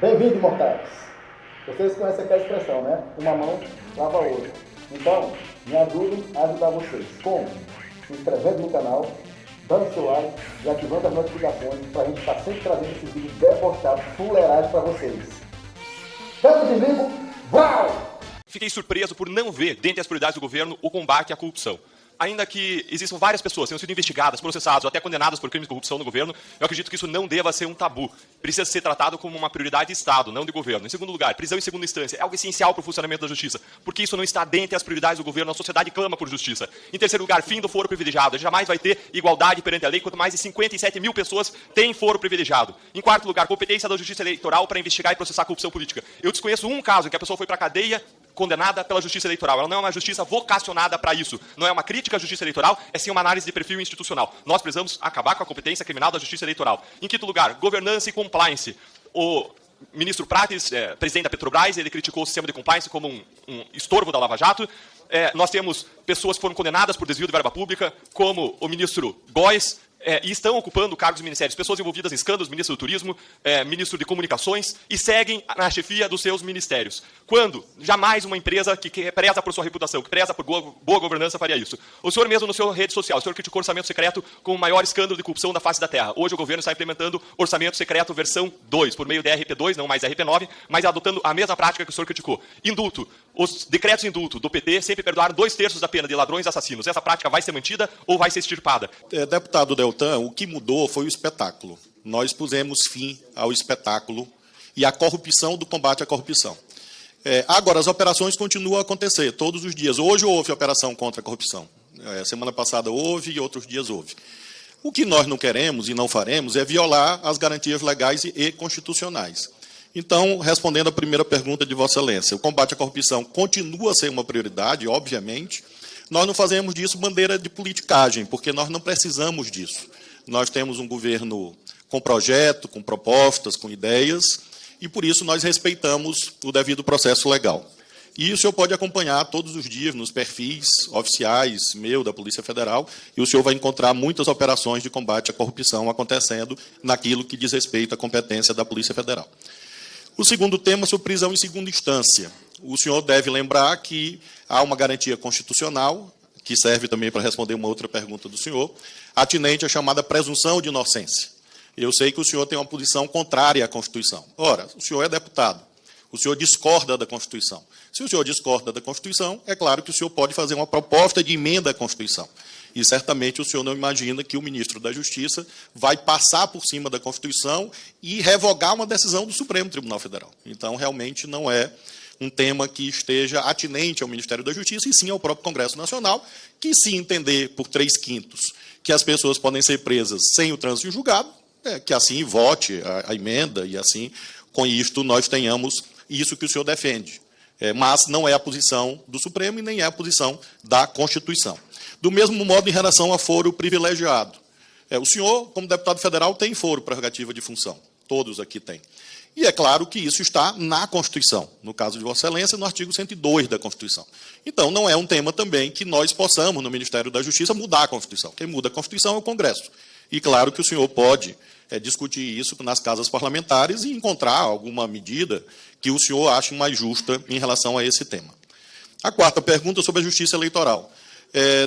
Bem-vindo, imortais! Vocês conhecem aquela expressão, né? Uma mão lava a outra. Então, me ajudem a ajudar vocês. Como? Se inscrevendo no canal, dando seu like e ativando as notificações para a gente estar sempre trazendo esses vídeos depostados, fuleirais para vocês. Estamos em vivo? Uau! Fiquei surpreso por não ver, dentre as prioridades do governo, o combate à corrupção. Ainda que existam várias pessoas que tenham sido investigadas, processadas ou até condenadas por crimes de corrupção no governo, eu acredito que isso não deva ser um tabu. Precisa ser tratado como uma prioridade de Estado, não de governo. Em segundo lugar, prisão em segunda instância é algo essencial para o funcionamento da justiça, porque isso não está dentre as prioridades do governo, a sociedade clama por justiça. Em terceiro lugar, fim do foro privilegiado. A gente jamais vai ter igualdade perante a lei, quanto mais de 57 mil pessoas têm foro privilegiado. Em quarto lugar, competência da justiça eleitoral para investigar e processar a corrupção política. Eu desconheço um caso em que a pessoa foi para a cadeia condenada pela justiça eleitoral. Ela não é uma justiça vocacionada para isso. Não é uma crítica à justiça eleitoral, é sim uma análise de perfil institucional. Nós precisamos acabar com a competência criminal da justiça eleitoral. Em quinto lugar, governança e compliance. O ministro Prates, presidente da Petrobras, ele criticou o sistema de compliance como um estorvo da Lava Jato. Nós temos pessoas que foram condenadas por desvio de verba pública, como o ministro Góes, e estão ocupando cargos de ministérios, pessoas envolvidas em escândalos, ministro do Turismo, ministro de Comunicações, e seguem na chefia dos seus ministérios. Quando? Jamais uma empresa que preza por sua reputação, que preza por boa governança, faria isso. O senhor mesmo, na sua rede social, o senhor criticou o orçamento secreto como o maior escândalo de corrupção da face da Terra. Hoje o governo está implementando orçamento secreto versão 2, por meio da RP2, não mais RP9, mas adotando a mesma prática que o senhor criticou. Indulto. Os decretos de indulto do PT sempre perdoaram 2/3 da pena de ladrões e assassinos. Essa prática vai ser mantida ou vai ser extirpada? Deputado Deltan, o que mudou foi o espetáculo. Nós pusemos fim ao espetáculo e à corrupção do combate à corrupção. Agora, as operações continuam a acontecer todos os dias. Hoje houve operação contra a corrupção. Semana passada houve e outros dias houve. O que nós não queremos e não faremos é violar as garantias legais e constitucionais. Então, respondendo à primeira pergunta de Vossa Excelência, o combate à corrupção continua a ser uma prioridade, obviamente. Nós não fazemos disso bandeira de politicagem, porque nós não precisamos disso. Nós temos um governo com projeto, com propostas, com ideias, e por isso nós respeitamos o devido processo legal. E o senhor pode acompanhar todos os dias nos perfis oficiais, meu, da Polícia Federal, e o senhor vai encontrar muitas operações de combate à corrupção acontecendo naquilo que diz respeito à competência da Polícia Federal. O segundo tema sobre prisão em segunda instância. O senhor deve lembrar que há uma garantia constitucional, que serve também para responder uma outra pergunta do senhor, atinente à chamada presunção de inocência. Eu sei que o senhor tem uma posição contrária à Constituição. Ora, o senhor é deputado, o senhor discorda da Constituição. Se o senhor discorda da Constituição, é claro que o senhor pode fazer uma proposta de emenda à Constituição. E certamente o senhor não imagina que o ministro da Justiça vai passar por cima da Constituição e revogar uma decisão do Supremo Tribunal Federal. Então, realmente, não é um tema que esteja atinente ao Ministério da Justiça, e sim ao próprio Congresso Nacional, que, se entender por 3/5 que as pessoas podem ser presas sem o trânsito em julgado, que assim vote a emenda e assim, com isto, nós tenhamos isso que o senhor defende. Mas não é a posição do Supremo e nem é a posição da Constituição. Do mesmo modo, em relação a foro privilegiado. O senhor, como deputado federal, tem foro prerrogativa de função. Todos aqui têm. E é claro que isso está na Constituição. No caso de Vossa Excelência, no artigo 102 da Constituição. Então, não é um tema também que nós possamos, no Ministério da Justiça, mudar a Constituição. Quem muda a Constituição é o Congresso. E claro que o senhor pode discutir isso nas casas parlamentares e encontrar alguma medida que o senhor ache mais justa em relação a esse tema. A quarta pergunta sobre a justiça eleitoral.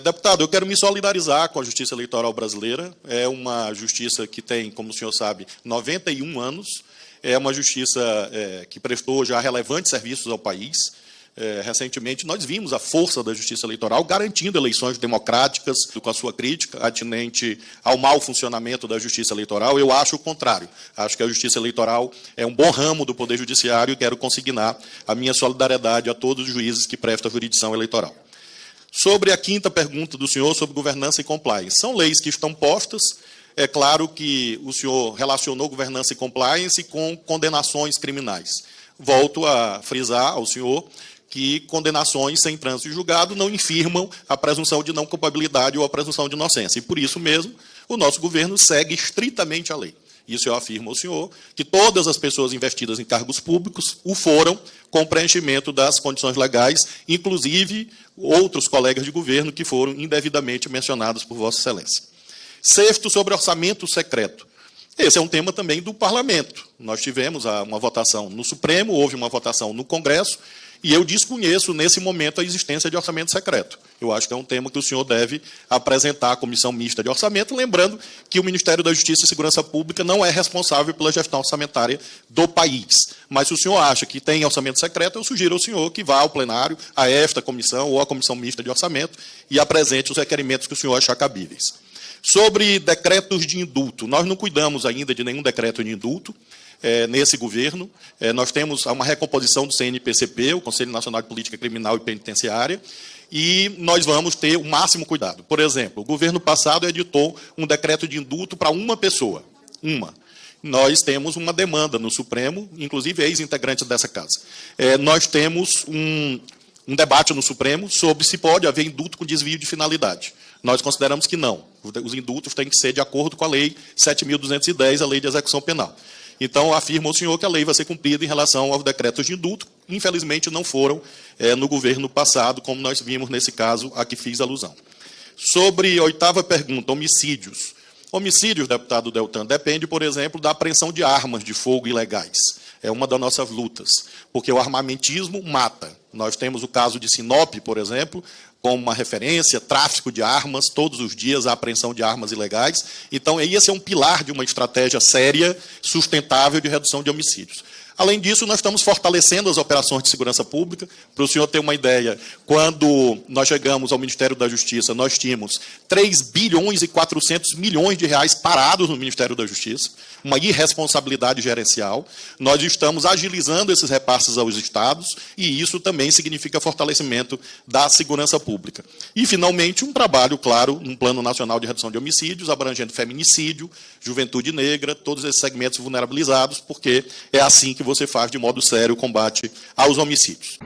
Deputado, eu quero me solidarizar com a justiça eleitoral brasileira. É uma justiça que tem, como o senhor sabe, 91 anos. É uma justiça que prestou já relevantes serviços ao país. Recentemente, nós vimos a força da justiça eleitoral garantindo eleições democráticas, com a sua crítica atinente ao mau funcionamento da justiça eleitoral. Eu acho o contrário. Acho que a justiça eleitoral é um bom ramo do Poder Judiciário e quero consignar a minha solidariedade a todos os juízes que prestam jurisdição eleitoral. Sobre a quinta pergunta do senhor, sobre governança e compliance. São leis que estão postas. É claro que o senhor relacionou governança e compliance com condenações criminais. Volto a frisar ao senhor que condenações sem trânsito julgado não infirmam a presunção de não culpabilidade ou a presunção de inocência. E, por isso mesmo, o nosso governo segue estritamente a lei. Isso eu afirmo ao senhor, que todas as pessoas investidas em cargos públicos o foram com preenchimento das condições legais, inclusive outros colegas de governo que foram indevidamente mencionados por Vossa Excelência. Sexto, sobre orçamento secreto. Esse é um tema também do parlamento. Nós tivemos uma votação no Supremo, houve uma votação no Congresso, e eu desconheço, nesse momento, a existência de orçamento secreto. Eu acho que é um tema que o senhor deve apresentar à Comissão Mista de Orçamento, lembrando que o Ministério da Justiça e Segurança Pública não é responsável pela gestão orçamentária do país. Mas se o senhor acha que tem orçamento secreto, eu sugiro ao senhor que vá ao plenário, a esta comissão ou à Comissão Mista de Orçamento, e apresente os requerimentos que o senhor achar cabíveis. Sobre decretos de indulto, nós não cuidamos ainda de nenhum decreto de indulto nesse governo. Nós temos uma recomposição do CNPCP, o Conselho Nacional de Política Criminal e Penitenciária, e nós vamos ter o máximo cuidado. Por exemplo, o governo passado editou um decreto de indulto para uma pessoa. Nós temos uma demanda no Supremo, inclusive ex-integrantes dessa casa. Nós temos um debate no Supremo sobre se pode haver indulto com desvio de finalidade. Nós consideramos que não. Os indultos têm que ser de acordo com a Lei 7.210, a Lei de Execução Penal. Então, afirma o senhor que a lei vai ser cumprida em relação aos decretos de indulto. Infelizmente, não foram no governo passado, como nós vimos nesse caso a que fiz alusão. Sobre a 8ª pergunta, homicídios. Homicídios, deputado Deltan, depende, por exemplo, da apreensão de armas de fogo ilegais. É uma das nossas lutas, porque o armamentismo mata. Nós temos o caso de Sinop, por exemplo, como uma referência, tráfico de armas, todos os dias a apreensão de armas ilegais. Então, esse é um pilar de uma estratégia séria, sustentável de redução de homicídios. Além disso, nós estamos fortalecendo as operações de segurança pública. Para o senhor ter uma ideia, quando nós chegamos ao Ministério da Justiça, nós tínhamos 3 bilhões e 400 milhões de reais parados no Ministério da Justiça, uma irresponsabilidade gerencial. Nós estamos agilizando esses repasses aos estados, e isso também significa fortalecimento da segurança pública. E, finalmente, um trabalho, claro, num Plano Nacional de Redução de Homicídios, abrangendo feminicídio, juventude negra, todos esses segmentos vulnerabilizados, porque é assim que você faz de modo sério o combate aos homicídios.